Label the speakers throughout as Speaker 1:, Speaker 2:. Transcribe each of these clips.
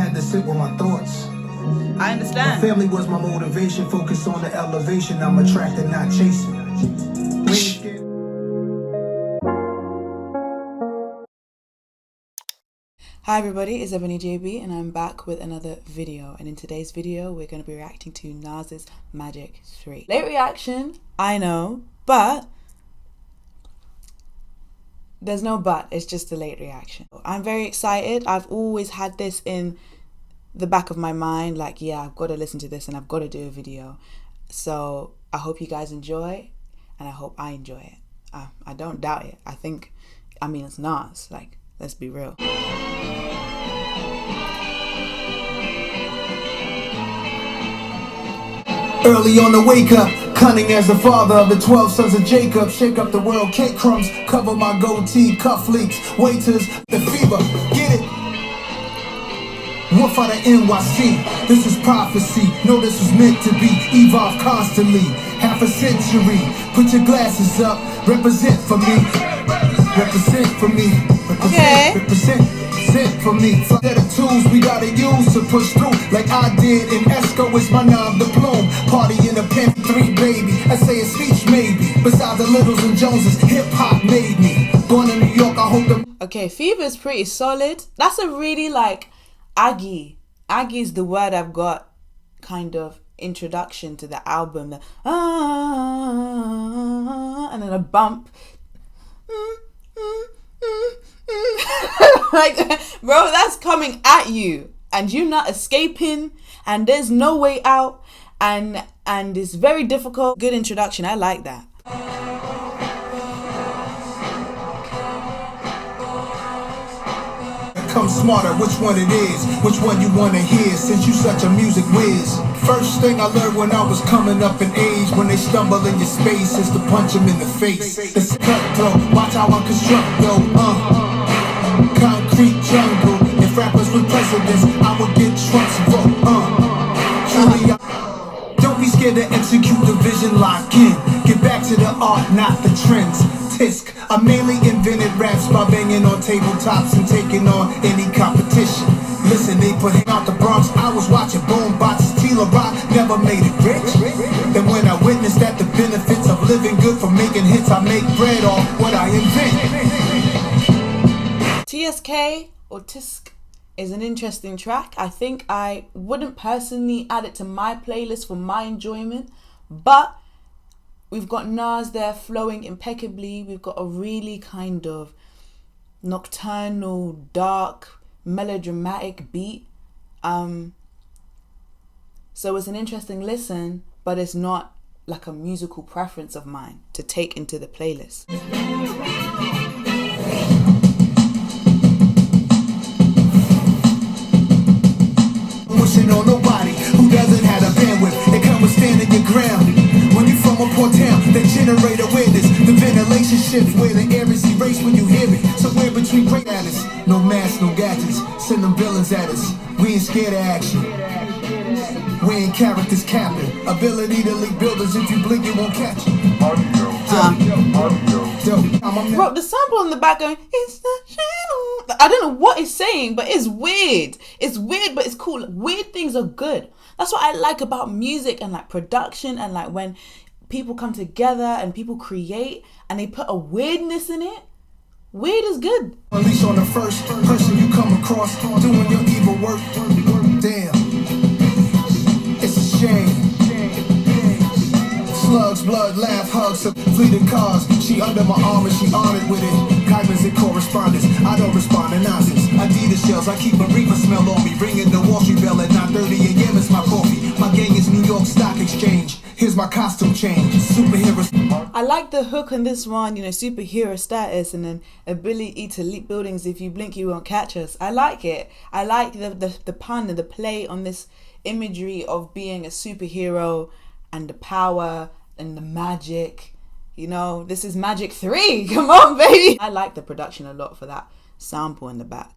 Speaker 1: had to sit with my thoughts.
Speaker 2: I understand.
Speaker 1: My family was my motivation, focus on the elevation. I'm attracted, not chasing.
Speaker 2: Hi everybody, it's Ebony JB and I'm back with another video, and in today's video we're going to be reacting to Nas's Magic 3. Late reaction, I know, but there's no but, it's just a late reaction. I'm very excited. I've always had this in the back of my mind, like, yeah, I've got to listen to this and I've got to do a video. So I hope you guys enjoy, and I hope I enjoy it. I don't doubt it. I mean, it's Nas, like, let's be real.
Speaker 1: Early on the wake up, cunning as the father of the 12 sons of Jacob. Shake up the world, cake crumbs, cover my goatee, cufflinks, waiters, the fever, get it. One for the NYC, this is prophecy. No, this was meant to be, evolve constantly. Half a century, put your glasses up, represent for me. Represent for me, represent for me. Set of tools we gotta use to push through, like I did in Esco is my nom de plume. Party in a pen, 3 baby. I say a speech maybe. Besides the Littles and Joneses, hip hop made me. Born in New York, I hope the.
Speaker 2: Okay, Fever is pretty solid. That's a really like Aggie. Aggie is the word I've got kind of introduction to the album. The, and then a bump. Like, bro, that's coming at you and you're not escaping and there's no way out, and it's very difficult. Good introduction, I like that.
Speaker 1: Come smarter, which one it is, which one you wanna hear, since you such a music whiz. First thing I learned when I was coming up in age, when they stumble in your space, is to punch them in the face. It's cutthroat, watch how I construct though, concrete jungle. If rappers were presidents, I would get Trump's vote, Don't be scared to execute the vision, lock in. Get back to the art, not the trends. Tisk, I mainly invented raps by banging on tabletops and taking on any competition. Listen, they put him out the Bronx, I was watching boom boxes. Tila Rock never made it rich. And when I witnessed that the benefits of living good for making hits, I make bread off what I invent.
Speaker 2: TSK or Tisk is an interesting track. I think I wouldn't personally add it to my playlist for my enjoyment, but we've got Nas there flowing impeccably. We've got a really kind of nocturnal, dark, melodramatic beat. So it's an interesting listen, but it's not like a musical preference of mine to take into the playlist.
Speaker 1: On nobody who doesn't have a bandwidth, they come and stand in your ground. When you from a poor town, they generate awareness. The ventilation shifts where the air is erased when you hear it. Somewhere between great artists, no masks, no gadgets. Send them villains at us. We ain't scared of action. We ain't characters capping. Ability to leak buildings, if you blink, you won't catch it.
Speaker 2: Bro, the sample in the back going, it's the channel. I don't know what it's saying, but it's weird. It's weird, but it's cool. Weird things are good. That's what I like about music and like production, and like when people come together and people create and they put a weirdness in it. Weird is good.
Speaker 1: At least on the first person you come across doing your evil work. Damn, it's a shame. Slugs, blood, laugh, hugs, fleeting cars. She under my arm and she honored with it. Diamonds and correspondence, I don't respond to nonsense. Adidas shells, I keep a reefer smell on me. Ringing the Wall Street bell at 9:30 a.m. It's my coffee. My gang is New York Stock Exchange. Here's my costume change. Superheroes.
Speaker 2: I like the hook on this one, you know, superhero status and then ability to leap buildings. If you blink, you won't catch us. I like it. I like the pun and the play on this imagery of being a superhero and the power and the magic. You know, this is Magic 3. Come on, baby. I like the production a lot for that sample in the back.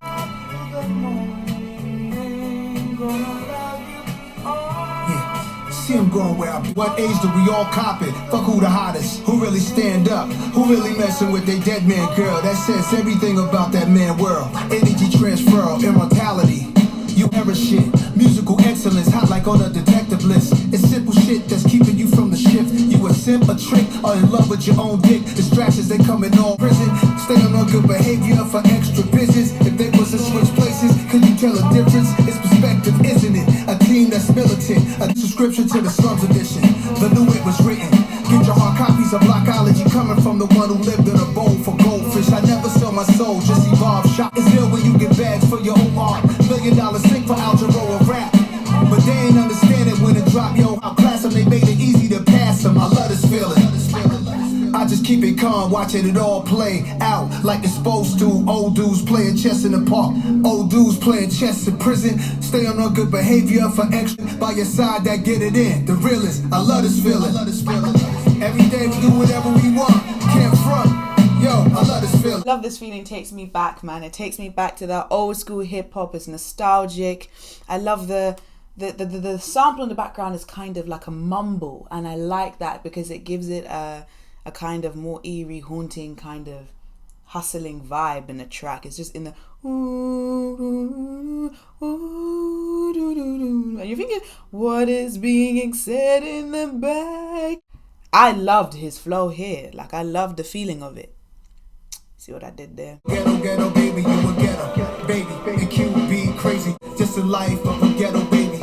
Speaker 1: See him going where I be. What age do we all cop it? Fuck who the hottest, who really stand up, who really messing with their dead man girl. That says everything about that man world. Energy transfer, immortality. You ever clever shit. Musical excellence, hot like on a detective list. It's simple shit that's keeping you from the shift. You a simp, a trick, or in love with your own dick. Distractions, they come in all prison. Stay on good behavior for extra business. If they was to switch places, could you tell a difference? It's perspective, isn't it? A team that's militant. A subscription to the Slums edition. The new it was written. Get your hard copies of Blockology coming from the one who lived in a bowl for goldfish. I never sell my soul, just evolve. Shop is ill when you get bags for your own art. $1 million sing for Algero or rap. But they ain't understand it when it drop. Yo, how class them, they made it easy to pass them. I love this feeling. I just keep it calm, watching it all play out like it's supposed to. Old dudes playing chess in the park. Old dudes playing chess in prison. Stay on good behavior for extra. By your side that get it in. The realest, I love this feeling. Every day we do whatever we want. Can't front. Yo, I love this feeling.
Speaker 2: Love this feeling. Takes me back, man. It takes me back to that old school hip hop. It's nostalgic. I love the sample in the background is kind of like a mumble, and I like that because it gives it a kind of more eerie, haunting, kind of hustling vibe in the track. It's just in the and you're thinking, what is being said in the back? I loved his flow here. Like, I loved the feeling of it. See what I did there?
Speaker 1: Ghetto, ghetto, baby, you a ghetto baby. And QB crazy, just the life of a ghetto baby.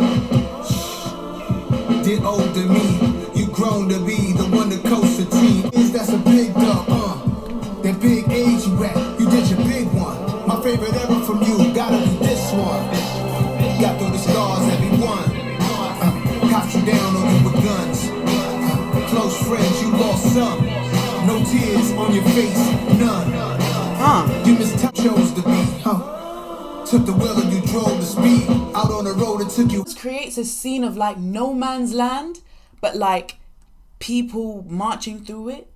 Speaker 1: Did old to me, you grown to be the one that coasts the team. That's a big dub, that big age you at, you did your big one. My favorite ever from you, gotta be this one. Got through the stars, everyone. Cops you down on you with guns. Close friends, you lost some. No tears on your face, none. You chose to be, Took the wheel and you drove the speed. Out on the road it took you.
Speaker 2: This creates a scene of like no man's land, but like people marching through it.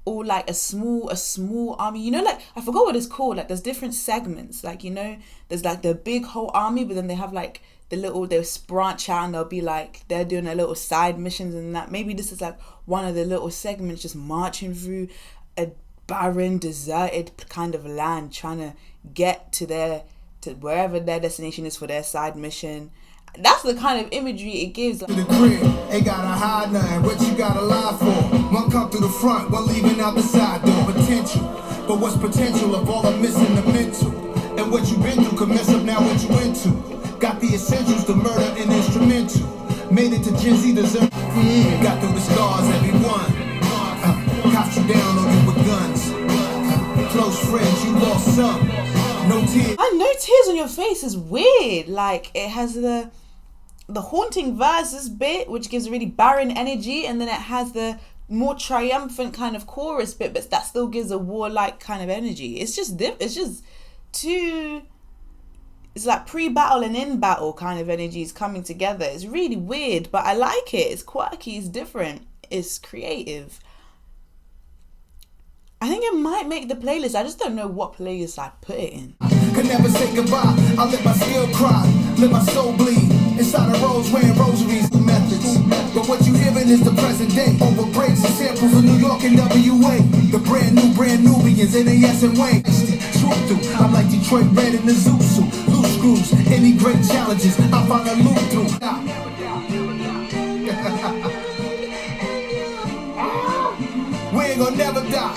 Speaker 2: Or like a small army, you know, like I forgot what it's called. Like there's different segments, like, you know, there's like the big whole army, but then they have like they'll branch out and they'll be like they're doing their little side missions and that. Maybe this is like one of the little segments, just marching through a barren, deserted kind of land, trying to get to wherever their destination is for their side mission. That's the kind of imagery it gives.
Speaker 1: To the crib, ain't gotta hide nothing. What you gotta lie for? One come through the front, one leaving out the side door. Potential, but what's potential of all I'm missing the mental? And what you been through could mess up now what you into. Got the essentials, the murder and instrumental. Made it to Gen Z dessert. Got through the stars, everyone. Cops you down on you with guns. Close friends, you lost some. No tears.
Speaker 2: And no tears on your face is weird. Like it has the haunting verses bit, which gives a really barren energy, and then it has the more triumphant kind of chorus bit, but that still gives a warlike kind of energy. It's just two. It's like pre-battle and in-battle kind of energies coming together. It's really weird, but I like it. It's quirky. It's different. It's creative. I think it might make the playlist. I just don't know what playlist I put it in.
Speaker 1: Could never say goodbye. I let my skill cry, let my soul bleed. Inside a rose wearing rosaries, methods. But what you hearing is the present day. Over breaks and samples of New York and WA. The brand Nubians, NAS and Wayne. Swoop through, I'm like Detroit Red in the Zoot suit. Loose screws, any great challenges, I find a loop through. We ain't gonna never die.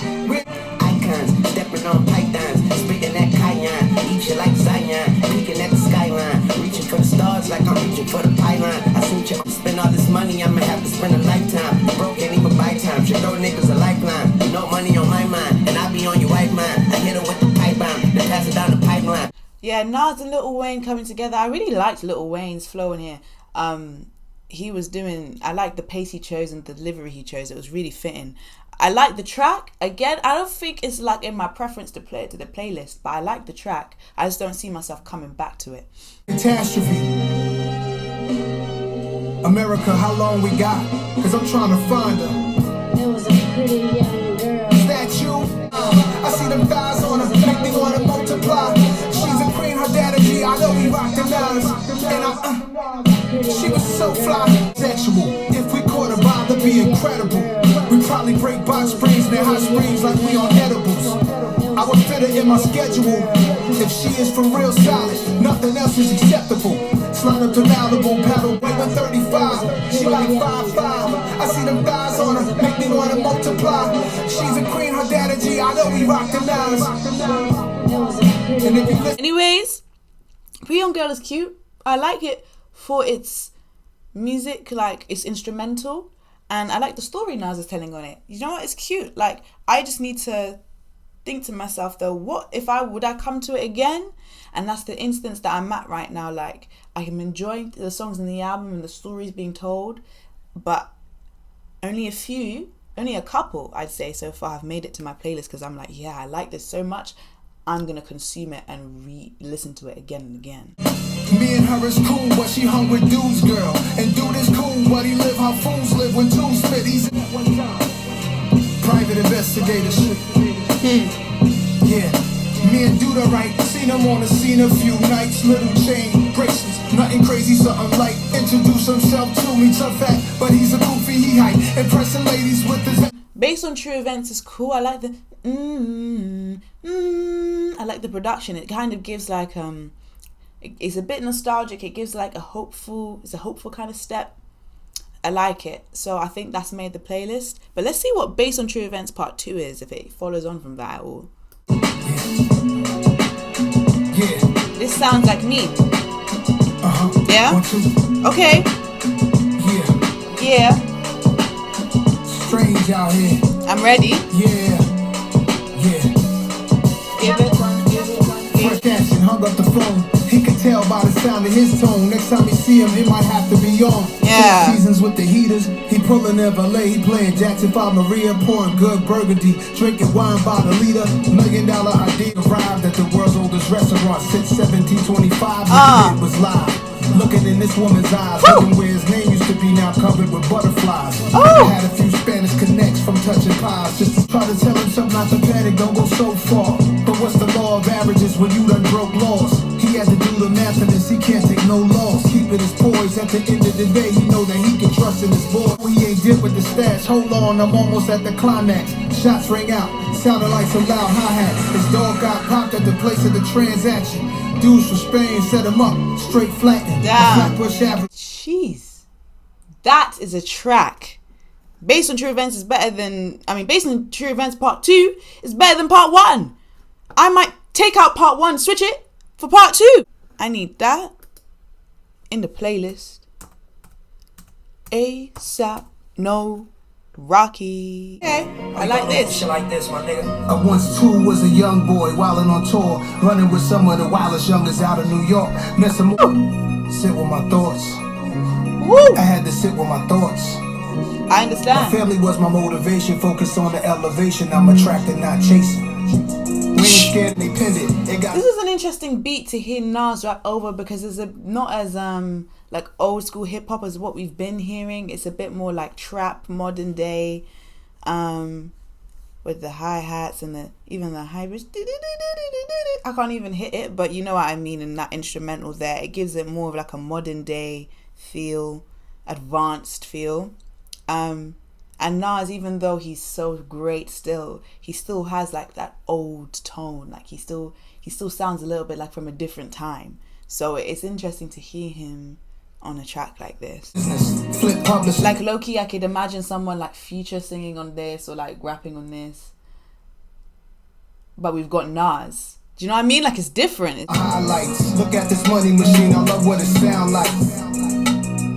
Speaker 3: Icons, stepping on pythons, spitting that cayenne, eat you like Zion, peeking at the skyline, reaching for the stars like I'm reaching for the pylon. I seen you spend all this money, I'ma have to spend a lifetime. You broke, ain't even buy time, should throw niggas a lifeline. No money on my mind, and I be on your white mind. I hit her with the pipe bomb, then pass it down the pipeline.
Speaker 2: Yeah, Nas and Lil Wayne coming together. I really liked Lil Wayne's flow in here. I liked the pace he chose and the delivery he chose. It was really fitting. I like the track. Again, I don't think it's like in my preference to play it to the playlist, but I like the track. I just don't see myself coming back to it.
Speaker 1: Catastrophe. America, how long we got? Cause I'm trying to find her.
Speaker 4: It was a pretty young girl.
Speaker 1: Is that you? I see them thighs on her, make me wanna multiply. She's a queen, her daddy G, I know we rock the nines. And she was so fly, sexual. If we caught her by, that'd be incredible. We probably break box springs near hot springs like we on edibles. I I would fit her in my schedule. If she is for real solid, nothing else is acceptable. Slide up to Malibu, paddle way with 35. She like 5'5". I see them thighs on her, make me wanna multiply. She's a queen, her daddy G, I know we rock the nines. And if you listen.
Speaker 2: Anyways, Pretty Young Girl is cute. I like it for its music, like it's instrumental, and I like the story Nas is telling on it. You know what? It's cute. Like, I just need to think to myself though, what if would I come to it again? And that's the instance that I'm at right now. Like, I am enjoying the songs in the album and the stories being told, but only a couple I'd say so far have made it to my playlist because I'm like, yeah, I like this so much, I'm gonna consume it and listen to it again and again.
Speaker 1: Me and her is cool, but she hung with dudes, girl. And dude is cool, but he live how fools live when two spit. He's private investigators. Yeah, me and dude are right. Seen him on the scene a few nights. Little chain bracelets, nothing crazy, something light. Introduce himself to me, tough act, but he's a goofy, he hype. Impressing ladies with his.
Speaker 2: Based on true events is cool. I like the I like the production. It kind of gives like it's a bit nostalgic. It gives like it's a hopeful kind of step. I like it. So I think that's made the playlist. But let's see what Based on True Events Part 2 is, if it follows on from that at all.
Speaker 1: Yeah.
Speaker 2: This sounds like me. Yeah?
Speaker 1: 1, 2.
Speaker 2: Okay.
Speaker 1: Yeah.
Speaker 2: Yeah.
Speaker 1: Strange out here.
Speaker 2: I'm ready.
Speaker 1: Yeah.
Speaker 2: Give it.
Speaker 1: Fresh action, hung up the phone. He could tell by the sound of his tone. Next time you see him, it might have to be on.
Speaker 2: Yeah.
Speaker 1: 4 seasons with the heaters. He pulling in LA. He playing Jackson 5 Maria, pouring good burgundy, drinking wine by the liter. $1 million idea arrived at the world's oldest restaurant since 1725. When it was live. Looking in this woman's eyes, looking where his name used to be, now covered with butterflies. I had a few Spanish connects from touching pies, just to try to tell himself not to panic, don't go so far. But what's the law of averages when you done broke laws? He had to do the math of this, he can't take no loss. Keeping his poise at the end of the day, he know that he can trust in his boy. He ain't did with the stash, hold on, I'm almost at the climax. Shots ring out, sounded like some loud hi-hat. His dog got popped at the place of the transaction. Dudes from Spain set him up, straight flattened.
Speaker 2: Jeez. That is a track. Based on True Events is better than, Based on True Events Part 2 is better than Part 1. I might take out Part 1, switch it for Part 2. I need that in the playlist. ASAP, no Rocky. Okay, I like this.
Speaker 3: Shit like this, my nigga.
Speaker 1: I once too was a young boy wildin' on tour, running with some of the wildest youngers out of New York. Met some sit with my thoughts.
Speaker 2: Woo.
Speaker 1: I had to sit with my thoughts.
Speaker 2: I understand.
Speaker 1: My family was my motivation, focus on the elevation. I'm attracted, not chasing. We ain't scared, they pinned it.
Speaker 2: This is an interesting beat to hear Nas rap over because it's not as like old school hip hop as what we've been hearing. It's a bit more like trap, modern day, with the hi-hats and even the hybrids. I can't even hit it, but you know what I mean. In that instrumental there, it gives it more of like a modern day feel, advanced feel. And Nas, even though he's so great still, he still has like that old tone. Like he still sounds a little bit like from a different time. So it's interesting to hear him on a track like this. Like low-key, I could imagine someone like Future singing on this or like rapping on this. But we've got Nas. Do you know what I mean? Like it's different.
Speaker 1: Highlights. Look at this money machine. I love what it sound like.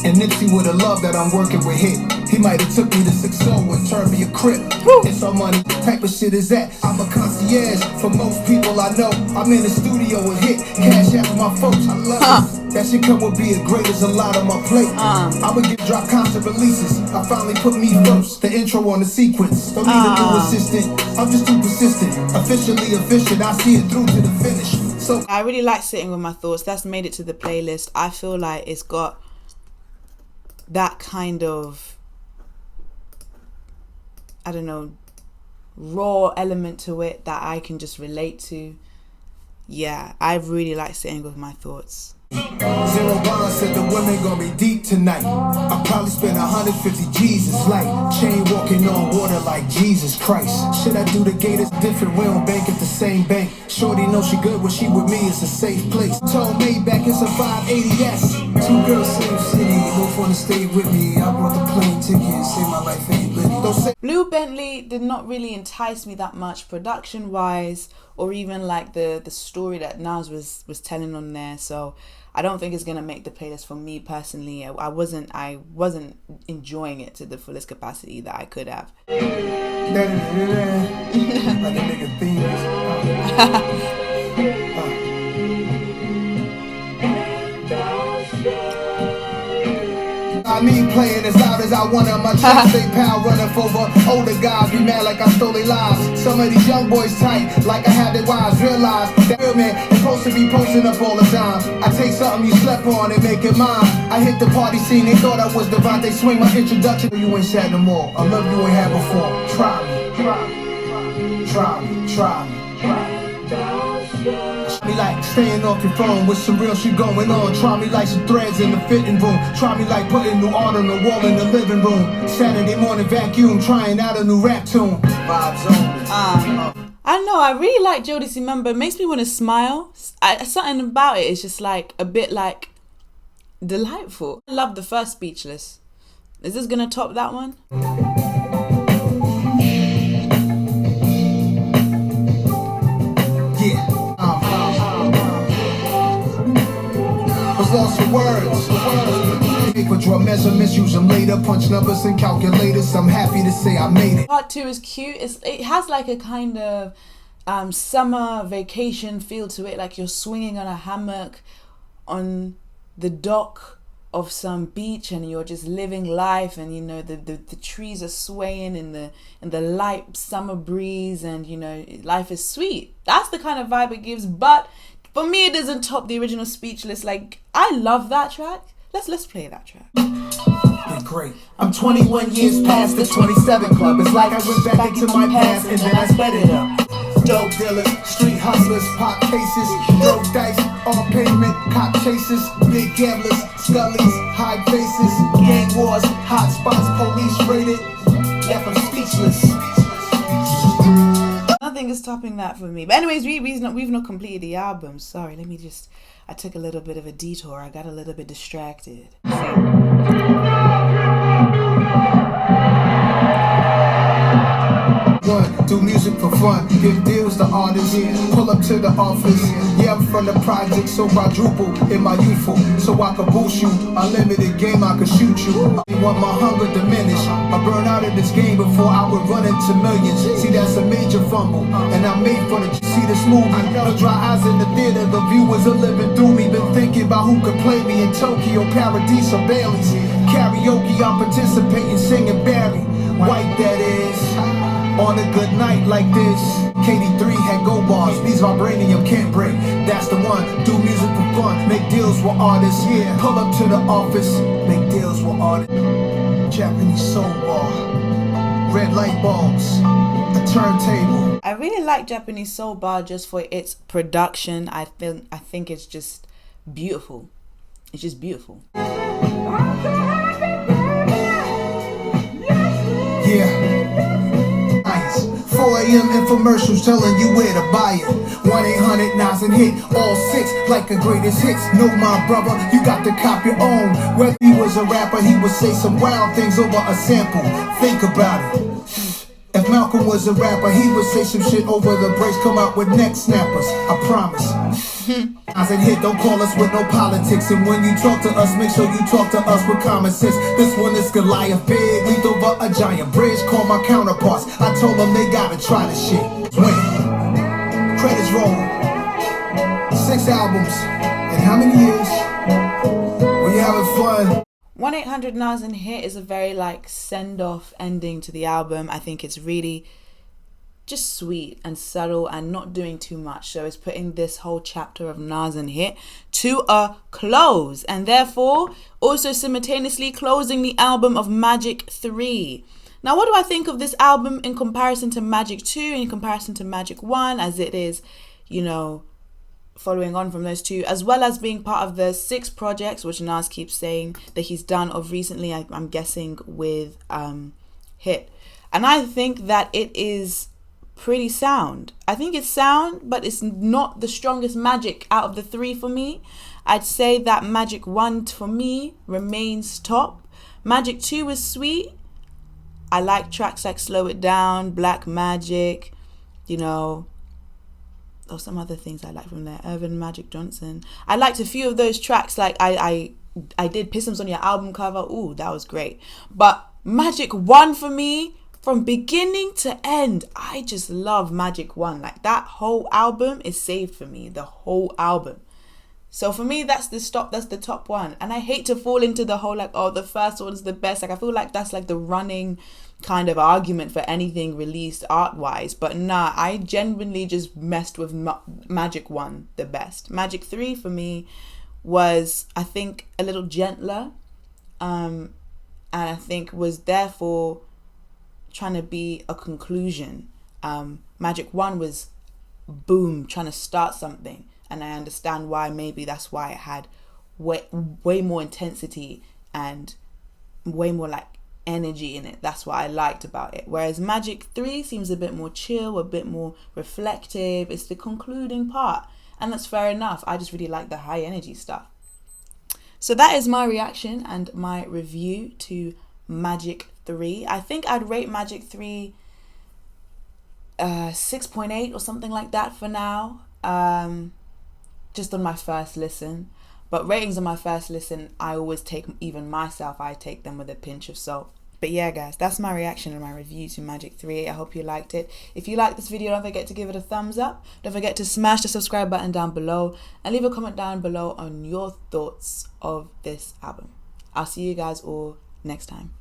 Speaker 1: And Nipsey would have loved that I'm working with Hit. He might have took me to 6-0 and turned me a crip. It's all money type of shit is that. I'm a concierge for most people I know. I'm in the studio with Hit. Cash out for my folks. I love it. That shit come with being great as a lot on my plate. I'ma get drop concert releases. I finally put me first. The intro on the sequence. Don't need a new assistant. I'm just too persistent. Officially efficient. I see it through to the finish. So
Speaker 2: I really like Sitting With My Thoughts. That's made it to the playlist. I feel like it's got that kind of, I don't know, raw element to it that I can just relate to. Yeah, I really like Sitting With My Thoughts.
Speaker 1: Zero Bond said the women gon' be deep tonight. I probably spent 150 G's. It's like chain walking on water like Jesus Christ. Should I do the gators different? We don't bank at the same bank. Shorty know she good when she with me. It's a safe place. Told Maybach it's a 580S. Two girls, same city. Both wanna stay with me. I brought the plane ticket. Say my life ain't litty. Don't say
Speaker 2: Blue Bentley did not really entice me that much production wise, or even like the story that Nas was telling on there. So I don't think it's gonna make the playlist for me personally. I wasn't enjoying it to the fullest capacity that I could have.
Speaker 1: like a nigga theme. I mean playing as loud as I want on my chest. They pal running over older guys. Be mad like I stole their lives. Some of these young boys tight, like I had their wives. Realize that real man is supposed to be posting up all the time. I take something you slept on and make it mine. I hit the party scene, they thought I was Devontae Swing. My introduction, you ain't sat no more. I love you ain't had before. Try me, try me, try me, try me, try me. Me like staying off your phone with some real shit going on. Try me like some threads in the fitting room. Try me like putting new art on the wall in the living room. Saturday morning vacuum, trying out a new rap tune. Vibes only.
Speaker 2: I don't know, I really like Jodeci Member. It makes me want to smile. Something about it is just like a bit like delightful. I love the first Speechless. Is this gonna top that one?
Speaker 1: Yeah. Was lost for words. Paper draw measurements, use them later. Punch numbers and calculators. I'm happy to say I made it.
Speaker 2: Part 2 is cute. It has like a kind of summer vacation feel to it. Like you're swinging on a hammock on the dock of some beach and you're just living life, and you know the trees are swaying in the light summer breeze, and you know life is sweet. That's the kind of vibe it gives. But for me, it doesn't top the original Speechless. Like, I love that track. Let's play that track.
Speaker 1: Yeah, great. I'm 21 years past the 27 club. It's like I went back into my past and then I sped it up. Dope dealers, street hustlers, pop cases, throw dice, on pavement, cop chases, big gamblers, scullies, high faces, gang wars, hot spots, police raided. Left them speechless.
Speaker 2: Nothing is topping that for me. But anyways, we've not completed the album. Sorry, I took a little bit of a detour. I got a little bit distracted.
Speaker 1: Do music for fun, give deals to artists, pull up to the office. Yeah, I'm from the project, so quadruple in my youthful, so I can boost you. Unlimited game, I can shoot you. I want my hunger diminish. I burn out of this game before I would run into millions. See, that's a major fumble, and I'm made for the see this movie. I know dry eyes in the theater, the viewers are living through me. Been thinking about who could play me in Tokyo, Paradise, or Bailey's. Karaoke, I'm participating, singing Barry White, that is. On a good night like this, KD3 had go bars. These vibranium can't break. That's the one. Do music for fun. Make deals with artists. Yeah. Pull up to the office. Make deals with artists. Japanese soul bar. Red light bulbs. A turntable.
Speaker 2: I really like Japanese Soul Bar just for its production. I think it's just beautiful. It's just beautiful.
Speaker 1: Yeah. 4 a.m. infomercials telling you where to buy it. 1-800 Nas and Hit, all 6 like the greatest hits. No, my brother, you got to cop your own. Whether he was a rapper, he would say some wild things over a sample. Think about it. If Malcolm was a rapper, he would say some shit over the breaks, come out with neck snappers. I promise. Nas and Hit, don't call us with no politics. And when you talk to us, make sure you talk to us with common sense. This one is Goliath, big, leaped over a giant bridge. Call my counterparts. I told them they gotta try this shit. Win. Credits roll. 6 albums. And how many years? We having fun.
Speaker 2: 1-800 Nas and Hit is a very like send-off ending to the album. I think it's really just sweet and subtle and not doing too much. So it's putting this whole chapter of Nas and Hit to a close, and therefore also simultaneously closing the album of Magic 3. Now, what do I think of this album in comparison to Magic 2, in comparison to Magic 1, as it is, you know, following on from those two, as well as being part of the 6 projects which Nas keeps saying that he's done of recently, I'm guessing with Hit. And I think that it is pretty sound. I think it's sound, but it's not the strongest Magic out of the 3 for me. I'd say that Magic 1 for me remains top. Magic 2 is sweet. I like tracks like Slow It Down, Black Magic, you know, or some other things I like from there. Irvin Magic Johnson. I liked a few of those tracks. Like I did Pissms on Your album cover. Ooh, that was great. But Magic 1 for me, from beginning to end, I just love Magic 1. Like that whole album is saved for me. The whole album. So for me, that's the top one. And I hate to fall into the whole like, oh, the first one's the best. Like I feel like that's like the running kind of argument for anything released art-wise. But nah, I genuinely just messed with Magic 1 the best. Magic 3 for me was, I think, a little gentler. And I think was therefore trying to be a conclusion. Magic 1 was boom, trying to start something. And I understand why. Maybe that's why it had way more intensity and way more like energy in it. That's what I liked about it. Whereas Magic 3 seems a bit more chill, a bit more reflective. It's the concluding part. And that's fair enough. I just really like the high energy stuff. So that is my reaction and my review to Magic 3. I think I'd rate Magic 3 6.8 or something like that for now. Just on my first listen. But ratings on my first listen, I always take, even myself, I take them with a pinch of salt. But yeah, guys, that's my reaction and my review to Magic 3. I hope you liked it. If you liked this video, don't forget to give it a thumbs up. Don't forget to smash the subscribe button down below. And leave a comment down below on your thoughts of this album. I'll see you guys all next time.